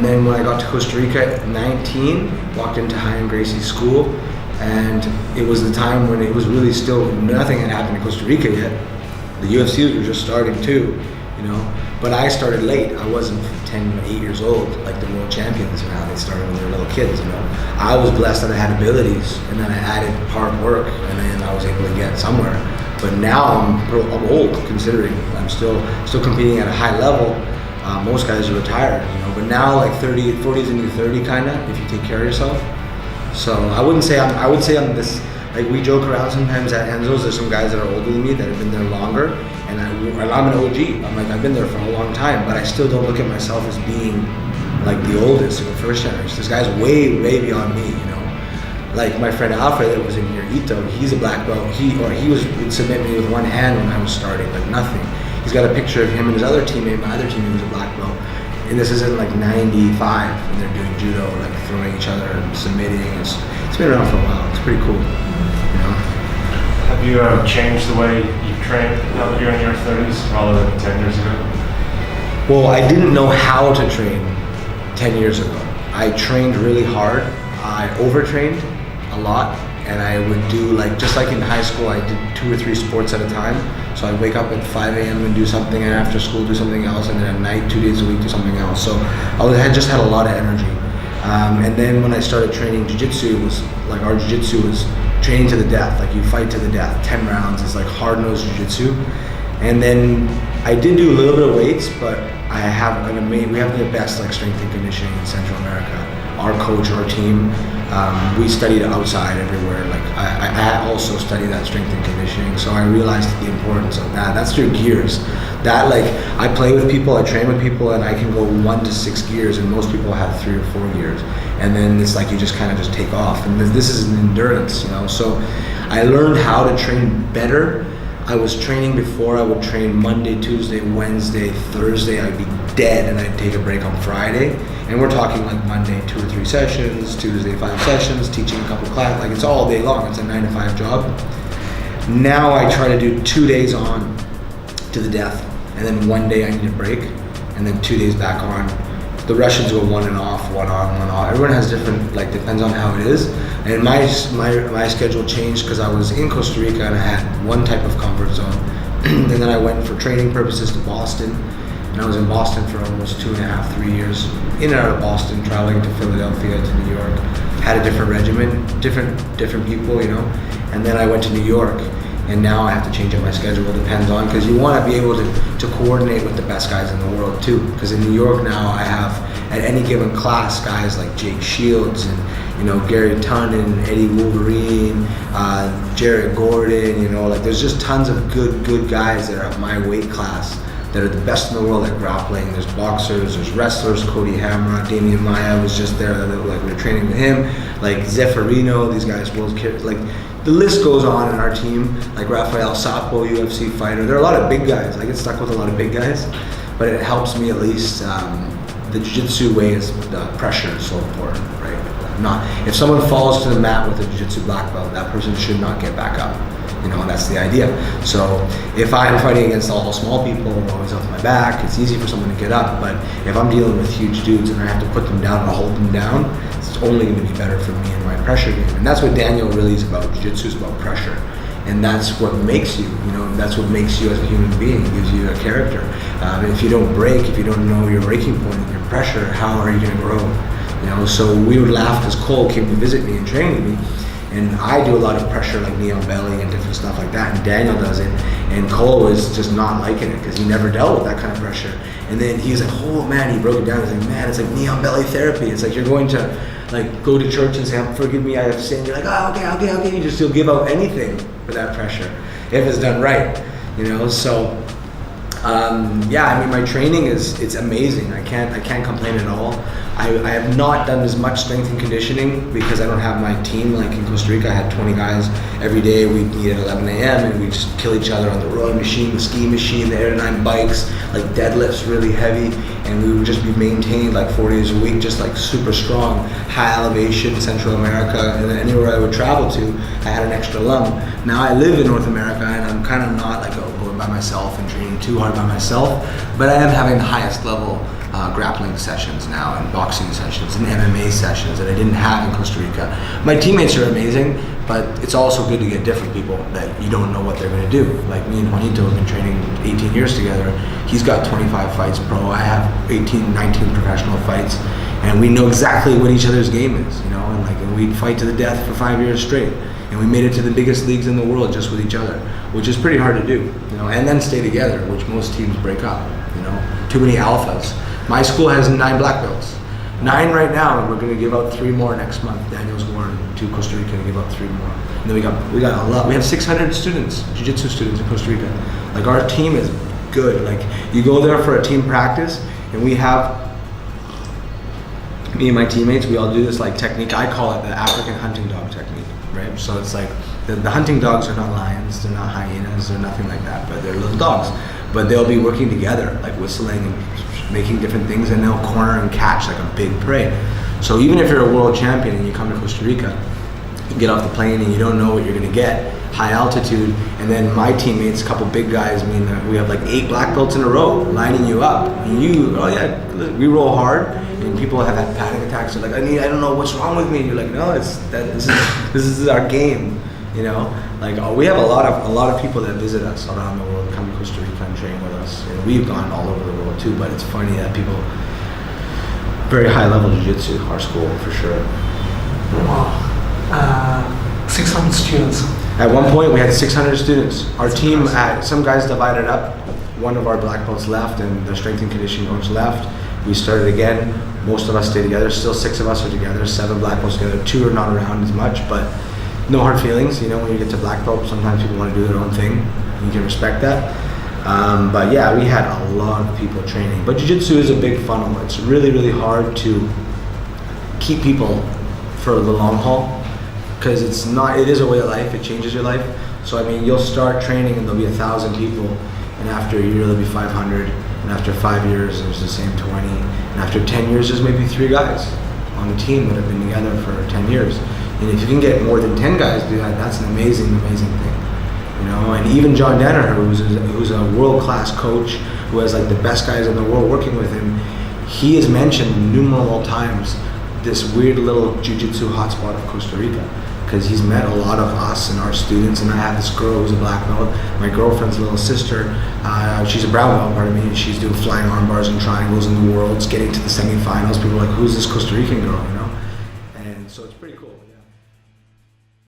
And then when I got to Costa Rica at 19, walked into High Gracie School, and it was the time when it was really still, nothing had happened in Costa Rica yet. The UFCs were just starting too, you know. But I started late. I wasn't 8 years old, like the world champions, how they started when they were little kids, you know. I was blessed that I had abilities, and then I added hard work, and then I was able to get somewhere. But now I'm old, considering I'm still competing at a high level. Most guys are retired, you know. But now, like 40 is a new 30, kind of, if you take care of yourself. So I would say I'm this. Like, we joke around sometimes at Enzo's, there's some guys that are older than me that have been there longer, and I'm an OG. I'm like, I've been there for a long time, but I still don't look at myself as being like the oldest or the first generation. This guy's way beyond me, you know. Like my friend Alfred that was in here, Ito, he's a black belt. Would submit me with one hand when I was starting, like nothing. He's got a picture of him and his other teammate. My other teammate was a black belt. And this is in like 95, and they're doing judo, like throwing each other and submitting. It's been around for a while. It's pretty cool, you know. Have you changed the way you train now that you're in your 30s rather than 10 years ago? Well, I didn't know how to train 10 years ago. I trained really hard. I overtrained a lot, and I would do just like in high school, I did 2 or 3 sports at a time. So I'd wake up at 5 a.m. and do something, and after school do something else, and then at night 2 days a week do something else. So I just had a lot of energy. And then when I started training jiu-jitsu, it was like our jiu-jitsu was training to the death. Like, you fight to the death. 10 rounds is like hard-nosed jiu-jitsu. And then I did do a little bit of weights, but we have the best strength and conditioning in Central America. Our coach, our team, we studied outside everywhere. I also studied that strength and conditioning, so I realized the importance of that. That's your gears. I play with people, I train with people, and I can go 1 to 6 gears, and most people have 3 or 4 gears. And then it's like you just kind of just take off. And this is an endurance, you know. So I learned how to train better. I was training before. I would train Monday, Tuesday, Wednesday, Thursday. I'd be dead, and I'd take a break on Friday. And we're talking like Monday 2 or 3 sessions, Tuesday 5 sessions, teaching a couple classes. Like, it's all day long. It's a 9 to 5 job. Now I try to do 2 days on to the death, and then 1 day I need a break, and then 2 days back on. The Russians go 1 and off, 1 on, 1 off. Everyone has different, depends on how it is. And my schedule changed because I was in Costa Rica and I had one type of comfort zone. And then I went for training purposes to Boston. And I was in Boston for almost 2.5, 3 years. In and out of Boston, traveling to Philadelphia, to New York. Had a different regimen, different people, you know. And then I went to New York. And now I have to change up my schedule. It depends on, because you want to be able to coordinate with the best guys in the world too. Because in New York now I have, at any given class, guys like Jake Shields and, you know, Gary Tunnen, Eddie Wolverine, Jared Gordon, you know, there's just tons of good guys that are at my weight class that are the best in the world at grappling. There's boxers, there's wrestlers, Cody Hammer, Damian Maia was just there, we were training with him, Zeffirino, these guys, the list goes on in our team, Rafael Sapo, UFC fighter. There are a lot of big guys. I get stuck with a lot of big guys, but it helps me at least. The jiu-jitsu way is the pressure is so important, right? If someone falls to the mat with a jiu-jitsu black belt, that person should not get back up. You know, that's the idea. So if I'm fighting against all small people, I'm always off my back, it's easy for someone to get up. But if I'm dealing with huge dudes and I have to put them down or hold them down, it's only going to be better for me in my pressure game. And that's what Daniel really is about. Jiu-jitsu is about pressure. And that's what makes you, that's what makes you as a human being, gives you a character. If you don't break, if you don't know your breaking point and your pressure, how are you going to grow? So we would laugh because Cole came to visit me and train with me. And I do a lot of pressure, like knee on belly and different stuff like that, and Daniel does it. And Cole is just not liking it because he never dealt with that kind of pressure. And then he's like, oh man, he broke it down. He's like, man, it's like knee on belly therapy. It's like you're going to go to church and say, forgive me, I have sinned. You're like, oh, okay. You'll give out anything for that pressure if it's done right, So, my training it's amazing. I can't complain at all. I have not done as much strength and conditioning because I don't have my team. Like in Costa Rica, I had 20 guys every day. We'd meet at 11 a.m. and we'd just kill each other on the rowing machine, the ski machine, the aerodynamic bikes, deadlifts really heavy, and we would just be maintained 4 days a week, just super strong, high elevation, Central America, and then anywhere I would travel to, I had an extra lung. Now I live in North America and I'm kind of not going by myself and training too hard by myself, but I am having the highest level grappling sessions now and boxing sessions and MMA sessions that I didn't have in Costa Rica. My teammates are amazing, but it's also good to get different people that you don't know what they're going to do. Like me and Juanito have been training 18 years together. He's got 25 fights pro. I have 18, 19 professional fights, and we know exactly what each other's game is, and we fight to the death for 5 years straight. And we made it to the biggest leagues in the world just with each other, which is pretty hard to do, and then stay together, which most teams break up, Too many alphas. My school has 9 black belts. 9 right now, and we're going to give out 3 more next month. Daniel's going to Costa Rica to give out 3 more. And then we got a lot. We have 600 students, jiu-jitsu students in Costa Rica. Like, our team is good. Like, you go there for a team practice, and we have, me and my teammates, we all do this like technique. I call it the African hunting dog technique, right? So it's like the hunting dogs are not lions, they're not hyenas, they're nothing like that, but they're little dogs. But they'll be working together, like whistling and making different things, and they'll corner and catch like a big prey. So even if you're a world champion and you come to Costa Rica, you get off the plane and you don't know what you're gonna get, high altitude, and then my teammates, a couple big guys, we have like 8 black belts in a row lining you up. And we roll hard, and people have had panic attacks. They're like, I don't know what's wrong with me. And you're like, no, this is our game, Like, we have a lot of people that visit us around the world, come to Costa Rica and train with us. And we've gone all over the world too, but it's funny that people, very high level jiu-jitsu, our school for sure. Wow. 600 students. At one point, we had 600 students. Our team, some guys divided up. One of our black belts left, and the strength and conditioning coach left. We started again. Most of us stay together. Still 6 of us are together. 7 black belts together. 2 are not around as much, but no hard feelings. When you get to black belt, sometimes people want to do their own thing. You can respect that. But yeah, we had a lot of people training. But jiu-jitsu is a big funnel. It's really, really hard to keep people for the long haul, because it is a way of life. It changes your life. So you'll start training and there'll be 1,000 people, and after a year there'll be 500, and after 5 years there's the same 20, and after 10 years there's maybe 3 guys on the team that have been together for 10 years. And if you can get more than 10 guys do that, that's an amazing, amazing thing. And even John Danaher, who's a world-class coach, who has like the best guys in the world working with him, he has mentioned numerous times this weird little jiu-jitsu hotspot of Costa Rica, because he's met a lot of us and our students. And I have this girl who's a black belt, my girlfriend's little sister, she's a brown belt, pardon me, and she's doing flying arm bars and triangles in the worlds, getting to the semifinals. People are like, who's this Costa Rican girl,